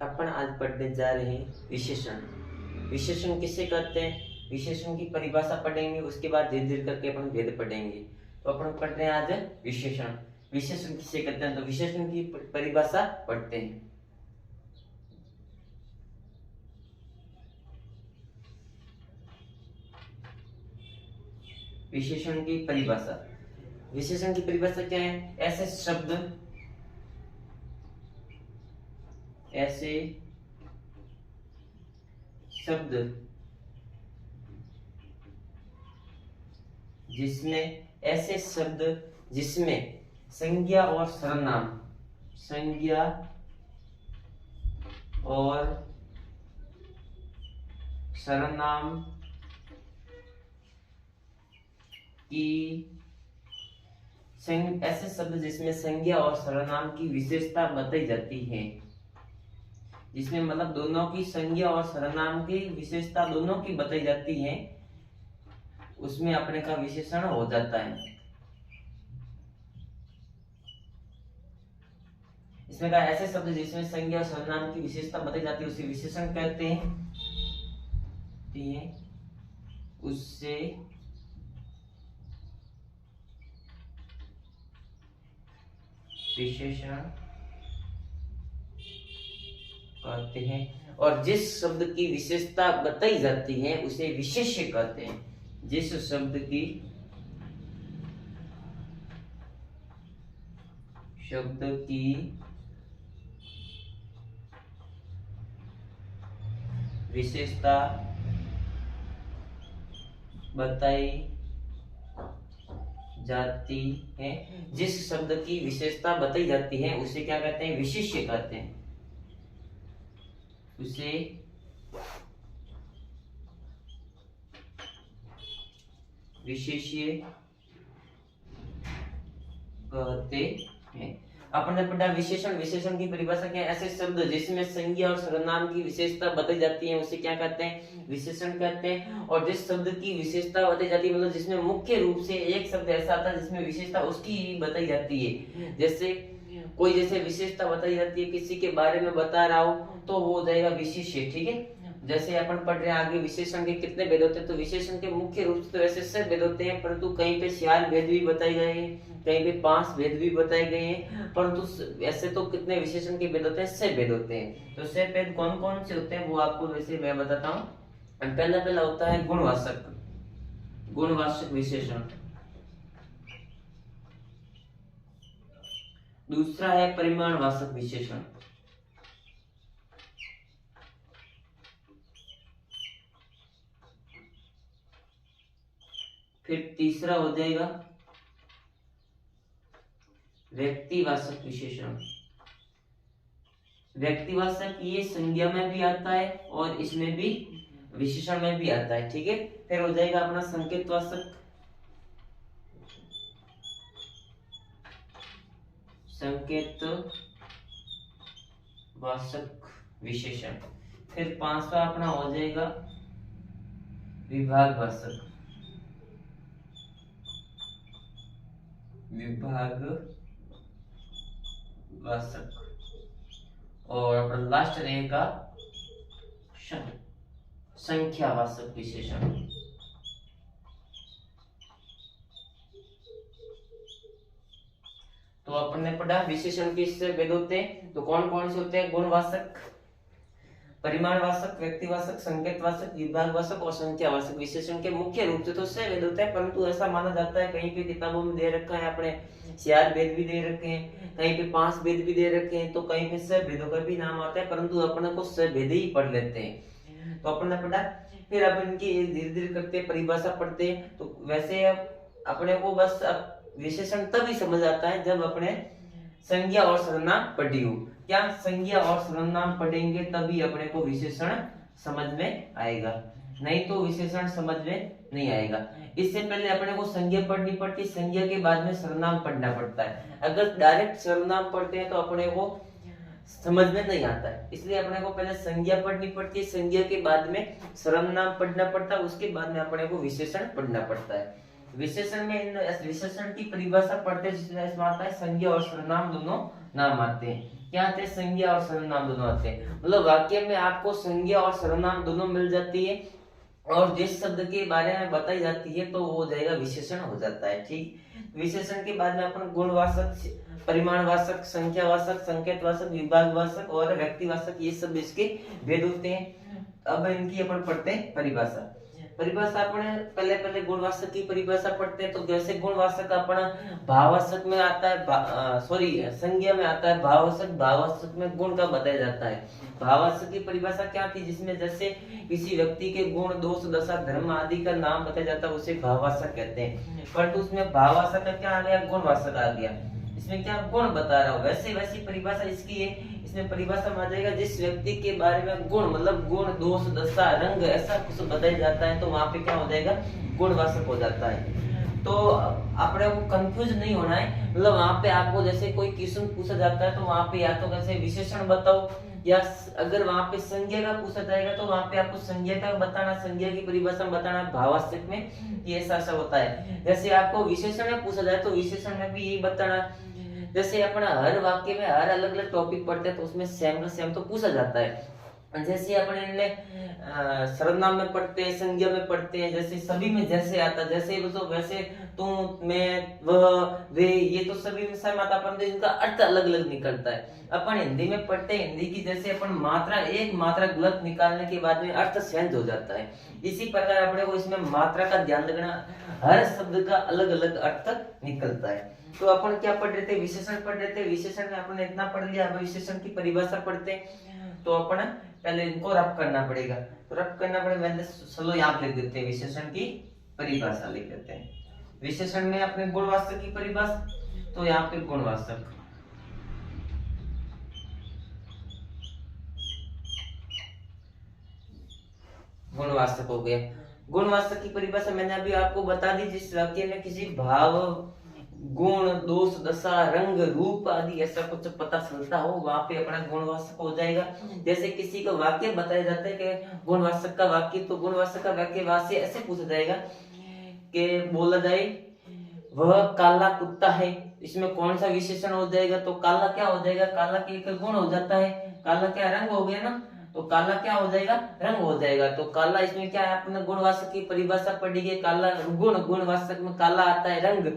अपन आज पढ़ने जा रहे हैं विशेषण। विशेषण किसे कहते हैं, विशेषण की परिभाषा पढ़ेंगे, उसके बाद धीरे धीरे करके अपन भेद पढ़ेंगे। तो अपन पढ़ रहे हैं आज विशेषण। विशेषण किसे कहते हैं, तो विशेषण की परिभाषा पढ़ते हैं। विशेषण की परिभाषा, विशेषण की परिभाषा क्या है, ऐसे शब्द जिसमें संज्ञा और सर्वनाम की ऐसे शब्द जिसमें संज्ञा और सर्वनाम की विशेषता बताई जाती है, जिसमें मतलब दोनों की संज्ञा और सर्वनाम की विशेषता दोनों की बताई जाती है, उसमें अपने का विशेषण हो जाता है। इसमें कहा ऐसे शब्द जिसमें संज्ञा और सर्वनाम की विशेषता बताई जाती है उसे विशेषण कहते हैं। उससे विशेषण कहते हैं। और जिस शब्द की विशेषता बताई जाती है उसे विशेष्य कहते हैं। जिस शब्द की विशेषता बताई जाती है, जिस शब्द की विशेषता बताई जाती है उसे क्या कहते हैं, विशेष्य कहते हैं। उसे विशेष्य कहते हैं। अपन ने पढ़ा विशेषण। विशेषण की परिभाषा क्या है, ऐसे शब्द जिसमें संज्ञा और सर्वनाम की विशेषता बताई जाती है उसे क्या कहते हैं, विशेषण कहते हैं। और जिस शब्द की विशेषता बताई जाती है मतलब जिसमें मुख्य रूप से एक शब्द ऐसा आता है जिसमें विशेषता उसकी बताई जाती है, जैसे कोई जैसे विशेषता बताई जाती है, किसी के बारे में बता रहा हो तो वो हो जाएगा विशेष्य। ठीक है, जैसे अपन पढ़ रहे हैं आगे विशेषण के कितने भेद होते हैं, तो विशेषण के मुख्य रूप से तो वैसे 6 भेद होते हैं, परंतु कहीं पे 4 भेद भी बताए गए हैं, कहीं पे 5 भेद भी बताए गए हैं, परंतु ऐसे तो कितने विशेषण के भेद होते हैं, 6 भेद होते हैं। तो 6 भेद कौन कौन से होते हैं वो आपको वैसे मैं बताता हूँ। पहला होता है गुणवाचक विशेषण। दूसरा है परिमाणवाचक विशेषण। फिर तीसरा हो जाएगा व्यक्तिवाचक विशेषण। व्यक्तिवाचक ये संज्ञा में भी आता है और इसमें भी विशेषण में भी आता है। ठीक है, फिर हो जाएगा अपना संकेतवाचक विशेषण। फिर 5वां अपना हो जाएगा विभागवाचक और अपना लास्ट रहेगा संख्यावाचक विशेषण। तो अपन ने पढ़ा विशेषण किससे भेद होते हैं, तो कौन कौन से होते हैं, गुणवाचक, परिमाणवाचक, व्यक्तिवाचक, संकेतवाचक, विभागवाचक और संख्यावाचक। विशेषण के मुख्य रूप से तो 6 भेद होते हैं, परंतु ऐसा माना जाता है कहीं पे किताबों में दे रखा है अपने 4 भेद भी दे रखे हैं, कहीं पे 5 भेद भी दे रखे हैं, तो कहीं पे 6 भेदों का भी नाम आता है, परंतु अपने को 6 भेद ही पढ़ लेते हैं। तो अपन ने पढ़ा, फिर अब इनकी धीरे धीरे करते परिभाषा पढ़ते हैं। तो वैसे अपने को बस विशेषण तभी समझ आता है जब अपने संज्ञा और सर्वनाम पढ़ी हो। क्या संज्ञा और सर्वनाम पढ़ेंगे तभी अपने को विशेषण समझ में आएगा, नहीं तो विशेषण समझ में नहीं आएगा। इससे पहले अपने को संज्ञा पढ़नी पड़ती, संज्ञा के बाद में सर्वनाम पढ़ना पड़ता है। अगर डायरेक्ट सर्वनाम पढ़ते हैं तो अपने को समझ में नहीं आता है, इसलिए अपने को पहले संज्ञा पढ़नी पड़ती है, संज्ञा के बाद में सर्वनाम पढ़ना पड़ता है, उसके बाद में अपने को विशेषण पढ़ना पड़ता है। विशेषण में विशेषण की परिभाषा पढ़ते जिसमें इसमें आता है संज्ञा और सर्वनाम दोनों नाम आते हैं। क्या आते हैं, संज्ञा और सर्वनाम दोनों आते हैं। मतलब वाक्य में आपको संज्ञा और सर्वनाम दोनों मिल जाती है, और जिस शब्द के बारे में बताई जाती है तो वो हो जाएगा विशेषण हो जाता है। ठीक, विशेषण के बाद में अपन गुणवाचक, परिमाणवाचक, संख्यावाचक, संकेतवाचक, विभागवाचक और व्यक्तिवाचक, ये सब इसके भेद होते हैं। अब इनकी अपन पढ़ते हैं परिभाषा। परिभाषा अपन पहले गुणवाचक की परिभाषा पढ़ते हैं। तो जैसे गुणवाचक अपन भाववाचक में आता है, सॉरी संज्ञा में आता है भाववाचक, भाववाचक में गुण का बताया जाता है। भाववाचक की परिभाषा क्या थी, जिसमें जैसे किसी व्यक्ति के गुण, दोष, दशा, धर्म आदि का नाम बताया जाता है, उसे भाववाचक कहते हैं। परंतु उसमें भाववाचक का क्या आ गया, गुणवाचक आ गया। इसमें क्या गुण बता रहा हूँ, वैसे वैसी परिभाषा इसकी है। इसमें परिभाषा में आ जाएगा जिस व्यक्ति के बारे में गुण, मतलब गुण, दोष, दशा, रंग ऐसा कुछ बताया जाता है, तो वहां पे क्या हो जाएगा, गुणवाचक हो जाता है। तो अपने को कंफ्यूज नहीं होना है। मतलब वहां पे आपको जैसे कोई क्वेश्चन पूछा जाता है तो वहां पे या तो कैसे विशेषण बताओ, या अगर वहां पे संज्ञा का पूछा जाएगा तो वहां पे आपको संज्ञा का बताना, संज्ञा की परिभाषा बताना भाववाचक में, ये ऐसा होता है। जैसे आपको विशेषण में पूछा जाए तो विशेषण में भी यही बताना। जैसे अपना हर वाक्य में हर अलग अलग टॉपिक पढ़ते हैं तो उसमें सेम का सेम तो पूछा जाता है। जैसे अपन इनमें सर्वनाम में पढ़ते हैं, संज्ञा में पढ़ते हैं, जैसे सभी में जैसे आता है, जैसे तो वैसे, तुम, मैं, वह, वे, ये तो सभी में सेम आता है, परंतु इनका अर्थ अलग अलग निकलता है। अपन हिंदी में पढ़ते हैं, हिंदी की जैसे अपन मात्रा, एक मात्रा गलत निकालने के बाद में अर्थ चेंज हो जाता है। इसी प्रकार अपने को इसमें मात्रा का ध्यान रखना, हर शब्द का अलग अलग अर्थ निकलता है। तो अपन क्या पढ़ रहे थे, विशेषण पढ़ रहे थे। विशेषण में अपन इतना पढ़ लिया, अब विशेषण की परिभाषा पढ़ते हैं। तो अपन पहले इनको रफ करना पड़ेगा। तो रफ करना पड़ेगा, चलो यहाँ लिख देते हैं, विशेषण की परिभाषा लिख देते हैं। विशेषण में अपने गुणवाचक की परिभाषा, तो यहाँ पे गुणवाचक, गुणवाचक हो गया। गुणवाचक की परिभाषा मैंने अभी आपको बता दी, जिस वाक्य में किसी भाव, गुण, दोष, दशा, रंग, रूप आदि ऐसा कुछ पता चलता हो, वहां पे अपना गुणवाचक हो जाएगा। जैसे किसी का वाक्य बताया जाता है कि गुणवाचक का वाक्य, तो गुणवाचक का वाक्य वाक्य ऐसे पूछा जाएगा कि बोला जाए वह काला कुत्ता है, इसमें कौन सा विशेषण हो जाएगा, तो काला क्या हो जाएगा, काला के एक गुण हो जाता है, काला क्या रंग हो गया ना, तो काला क्या हो जाएगा, रंग हो जाएगा। तो काला इसमें क्या है, अपने गुणवाचक की परिभाषा पढ़ी है, काला गुण, गुणवाचक में काला आता है रंग,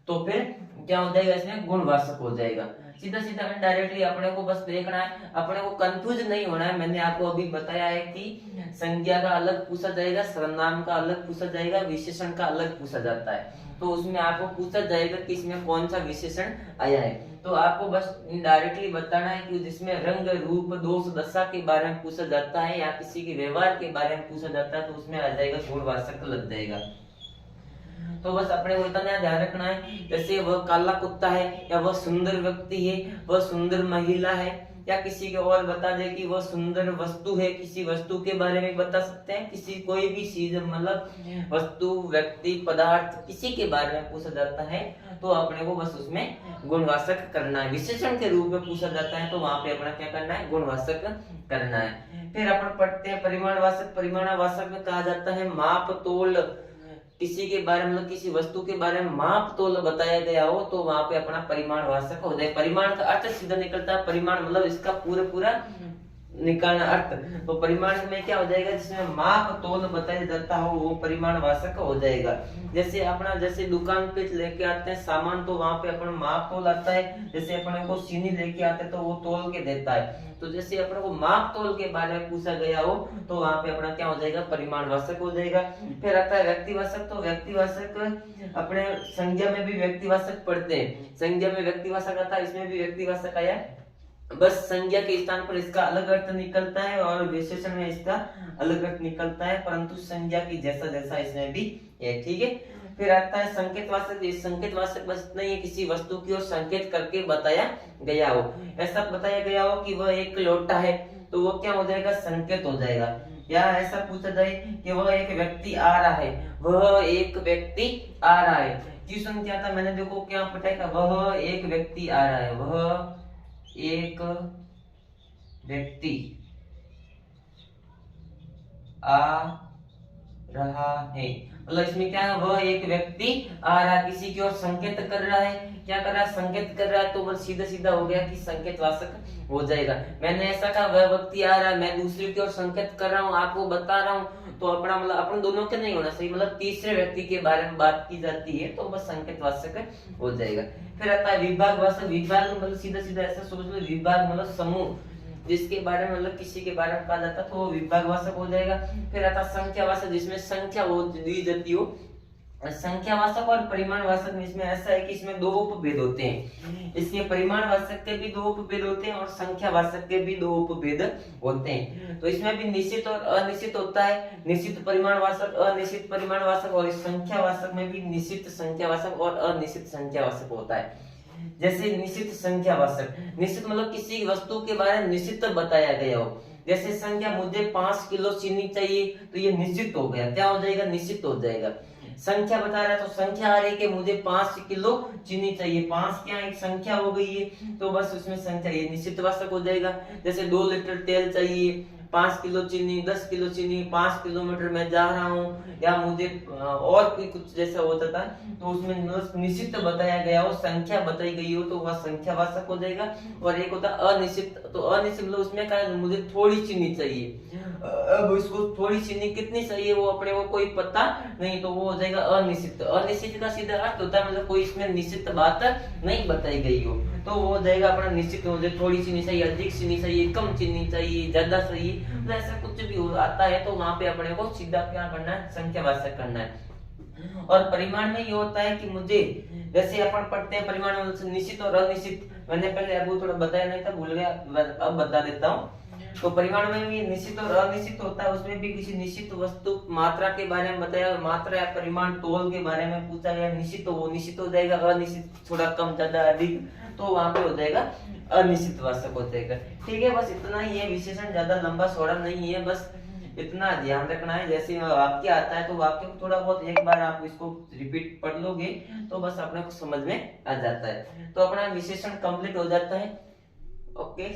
तो फिर क्या हो जाएगा, इसमें गुणवाचक हो जाएगा। सीधा सीधा डायरेक्टली अपने को बस देखना है, अपने को कंफ्यूज नहीं होना है। मैंने आपको अभी बताया है कि संज्ञा का अलग पूछा जाएगा, सर्वनाम का अलग पूछा जाएगा, विशेषण का अलग पूछा जाता है। तो उसमें आपको पूछा जाएगा कि इसमें कौन सा विशेषण आया है, तो आपको बस डायरेक्टली बताना है कि जिसमें रंग, रूप, दोष, दशा के बारे में पूछा जाता है या किसी के व्यवहार के बारे में पूछा जाता है, तो उसमें आ जाएगा गुणवाचक लग जाएगा। तो बस अपने को इतना ध्यान रखना है, जैसे वह काला कुत्ता है, या वह सुंदर व्यक्ति है, वह सुंदर महिला है, या किसी के और बता दे कि वह सुंदर वस्तु है, किसी वस्तु के बारे में बता सकते हैं, किसी कोई भी चीज, मतलब वस्तु, व्यक्ति, पदार्थ, किसी के बारे में पूछा जाता है, तो अपने को बस उसमें गुणवाचक करना है। विशेषण के रूप में पूछा जाता है तो वहां पे अपना क्या करना है, गुणवाचक करना है। फिर अपन पढ़ते हैं परिमाणवाचक। परिमाणवाचक में कहा जाता है माप तोल, किसी के बारे में, मतलब किसी वस्तु के बारे में माप तोल बताया गया हो, तो वहां पे अपना परिमाणवाचक हो जाए। परिमाण का अर्थ सीधा निकलता है, परिमाण मतलब इसका पूरा निकालना अर्थ, तो परिमाण में क्या हो जाएगा, जिसमें माप तोल बताया जाता हो वो परिमाणवाचक हो जाएगा। जैसे अपना, जैसे दुकान पे लेके आते हैं सामान, तो वहां पे अपन माप तोल आता है। जैसे अपने को चीनी लेके आते हैं तो वो तोल के देता है, तो जैसे अपने को माप तोल के बारे में पूछा गया हो, तो वहां पे अपना क्या हो जाएगा, परिमाणवाचक हो जाएगा। फिर आता है व्यक्तिवाचक। तो व्यक्तिवाचक अपने संज्ञा में भी व्यक्तिवाचक पढ़ते हैं, संज्ञा में व्यक्तिवाचक आता है, इसमें भी व्यक्तिवाचक आया, बस संज्ञा के स्थान पर इसका अलग अर्थ निकलता है और विशेषण में इसका अलग अर्थ निकलता है, परंतु संज्ञा की जैसा जैसा इसमें भी है। ठीक है। फिर आता है संकेतवाचक। संकेतवाचक बस इतना ही, किसी वस्तु की ओर संकेत करके बताया गया हो, ऐसा बताया गया हो कि वह एक लोटा है, तो वो क्या हो जाएगा, संकेत हो जाएगा। या ऐसा पूछा जाए कि वह एक व्यक्ति आ रहा है, वह एक व्यक्ति आ रहा है, क्वेश्चन क्या था, मैंने देखो क्या पढ़ा, वह एक व्यक्ति आ रहा है, वह एक व्यक्ति आ रहा है, मतलब इसमें क्या है, वह एक व्यक्ति आ रहा है, किसी की ओर संकेत कर रहा है, क्या कर रहा है, संकेत कर रहा है, तो बस सीधा सीधा हो गया कि संकेतवाचक हो जाएगा। मैंने ऐसा कहा वह व्यक्ति आ रहा है, मैं दूसरे की ओर संकेत कर रहा हूँ, आपको बता रहा हूँ, तो अपना मतलब अपन दोनों के नहीं होना चाहिए, मतलब तीसरे व्यक्ति के बारे में बात की जाती है, तो बस संकेतवाचक हो जाएगा। फिर आता है विभागवाचक। विभाग मतलब सीधा सीधा ऐसा समझ लो, विभाग मतलब समूह, जिसके बारे में मतलब किसी के बारे में कहा जाता है, तो वो विभागवाचक हो जाएगा। फिर आता है संख्यावाचक, जिसमें संख्या वो दी जाती हो। संख्यावाचक और परिमाणवाचक में इसमें ऐसा है कि इसमें दो उपभेद होते हैं। इसमें परिमाणवाचक के भी दो उपभेद होते हैं और संख्यावाचक के भी दो उपभेद होते हैं। तो इसमें भी निश्चित और अनिश्चित होता है, निश्चित परिमाणवाचक, अनिश्चित परिमाणवाचक, और इस संख्यावाचक में भी निश्चित संख्यावाचक और अनिश्चित संख्यावाचक होता है। जैसे निश्चित संख्यावाचक, निश्चित मतलब किसी वस्तु के बारे में निश्चित बताया गया हो। जैसे संख्या, मुझे 5 किलो चीनी चाहिए, तो ये निश्चित हो गया, क्या हो जाएगा, निश्चित हो जाएगा। संख्या बता रहा है, तो संख्या आ रही है कि मुझे 5 किलो चीनी चाहिए, 5 क्या एक संख्या हो गई है, तो बस उसमें संख्या ये निश्चितवाचक हो जाएगा। जैसे 2 लीटर तेल चाहिए, 5 किलो चीनी, 10 किलो चीनी, 5 किलोमीटर मैं जा रहा हूँ, या मुझे और कोई कुछ जैसा होता था, तो उसमें निश्चित बताया गया हो, संख्या बताई गई हो, तो वह संख्यावाचक हो जाएगा। और एक होता है अनिश्चित, तो अनिश्चित मतलब उसमें क्या है, मुझे थोड़ी चीनी चाहिए, अब इसको थोड़ी चीनी कितनी चाहिए वो अपने को कोई पता नहीं, तो वो हो जाएगा अनिश्चित। अनिश्चित का सीधा अर्थ होता है मतलब कोई इसमें निश्चित बात नहीं बताई गई हो, तो वो हो जाएगा अपना निश्चित। मुझे थोड़ी चीनी चाहिए, अधिक चीनी चाहिए, कम चीनी चाहिए, ज्यादा चाहिए, तो ऐसा कुछ भी हो आता है, तो वहां पे अपने को सीधा क्या करना है, संख्यावाचक करना है। और परिमाण में ये होता है कि मुझे, जैसे अपन पढ़ते हैं परिमाण में निश्चित और अनिश्चित, मैंने पहले आपको थोड़ा बताया नहीं था, भूल गया, अब बता देता हूँ। तो परिमाण में भी निश्चित और अनिश्चित होता है, उसमें भी किसी निश्चित वस्तु मात्रा के बारे में बताया, मात्रा या परिमाण तोल के बारे में पूछा गया, निश्चित तो वो निश्चित हो जाएगा, अनिश्चित थोड़ा कम ज्यादा अधिक, तो वहां पे हो जाएगा अनिश्चित वाचक हो जाएगा। ठीक है, बस इतना ही है, विशेषण ज्यादा लंबा चौड़ा नहीं है, बस इतना ध्यान रखना है। जैसे वाक्य आता है तो वाक्य को थोड़ा बहुत एक बार आप इसको रिपीट पढ़ लोगे तो बस अपने को समझ में आ जाता है, तो अपना विशेषण कंप्लीट हो जाता है। ओके।